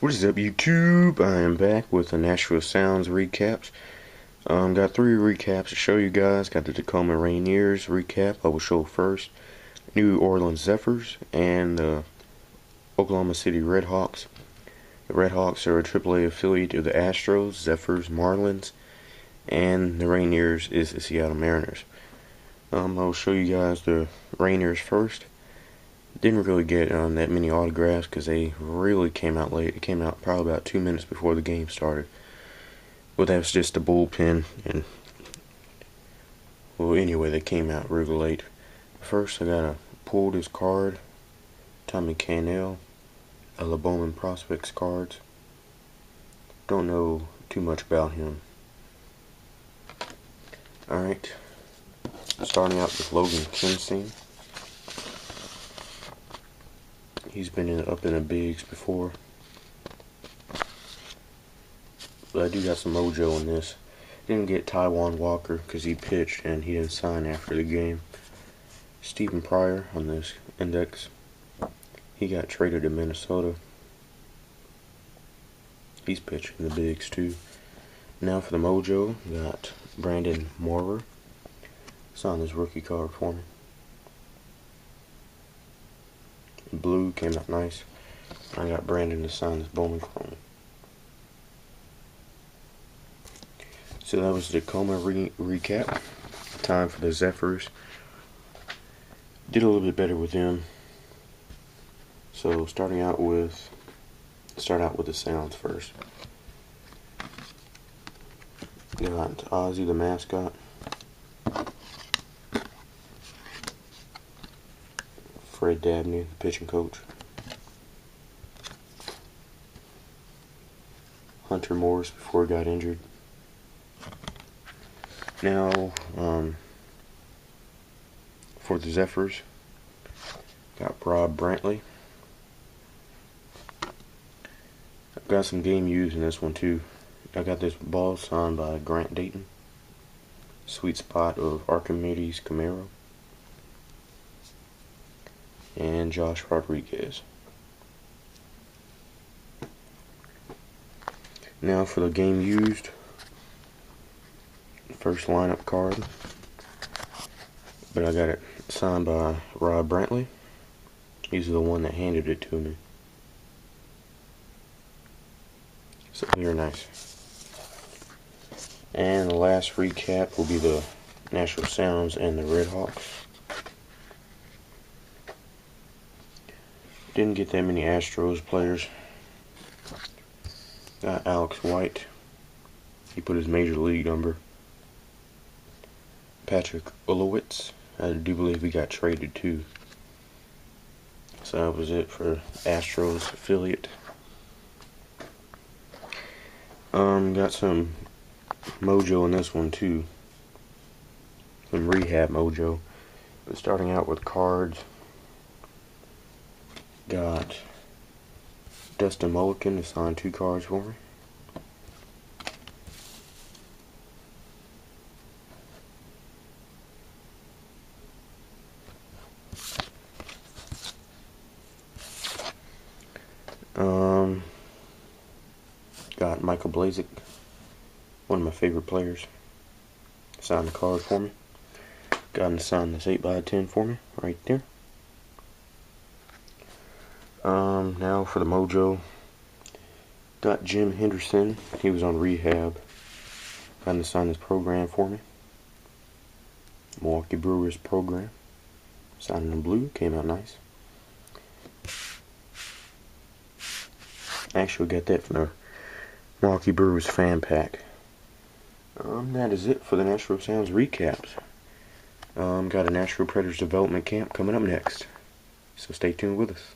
What is up, YouTube? I am back with the Nashville Sounds recaps. Got 3 recaps to show you guys. Got the Tacoma Rainiers recap. I will show first New Orleans Zephyrs and the Oklahoma City Redhawks. The Redhawks are a AAA affiliate of the Astros, Zephyrs Marlins, and the Rainiers is the Seattle Mariners. I'll show you guys the Rainiers first. Didn't really get that many autographs because they really came out late. It came out probably about 2 minutes before the game started. Well, that was just the bullpen, and well, anyway, they came out really late. First, I gotta pull this card, Tommy Cannell, a Bowman Prospects cards. Don't know too much about him. Alright, starting out with Logan Kinstein. He's been up in the bigs before. But I do got some MOJO in this. Didn't get Taijuan Walker because he pitched and he didn't sign after the game. Stephen Pryor on this index. He got traded to Minnesota. He's pitching the bigs too. Now for the MOJO, got Brandon Morer. Signed his rookie card for me. Blue came out nice. I got Brandon to sign this Bowman Chrome. So that was the Tacoma recap. Time for the Zephyrs. Did a little bit better with them. So start out with the Sounds first. Got Ozzy the mascot. Fred Dabney, the pitching coach. Hunter Morris before he got injured. Now, for the Zephyrs, got Rob Brantley. I've got some game used in this one too. I got this ball signed by Grant Dayton. Sweet spot of Archimedes Camaro. And Josh Rodriguez. Now for the game used, first lineup card, but I got it signed by Rob Brantley. He's the one that handed it to me. So very nice. And the last recap will be the Nashville Sounds and the Redhawks. Didn't get that many Astros players. Got Alex White. He put his major league number. Patrick Ulowitz. I do believe he got traded too. So that was it for Astros affiliate. Got some MOJO in this one too. Some rehab MOJO. But starting out with cards. Got Dustin Mulliken to sign 2 cards for me. Got Michael Blazek, one of my favorite players, signed the card for me. Got him to sign this 8x10 for me, right there. Now for the MOJO, got Jim Henderson. He was on rehab. Got him to sign this program for me. Milwaukee Brewers program. Signed in blue, came out nice. Actually got that from the Milwaukee Brewers fan pack. That is it for the Nashville Sounds recaps. Got a Nashville Predators development camp coming up next. So stay tuned with us.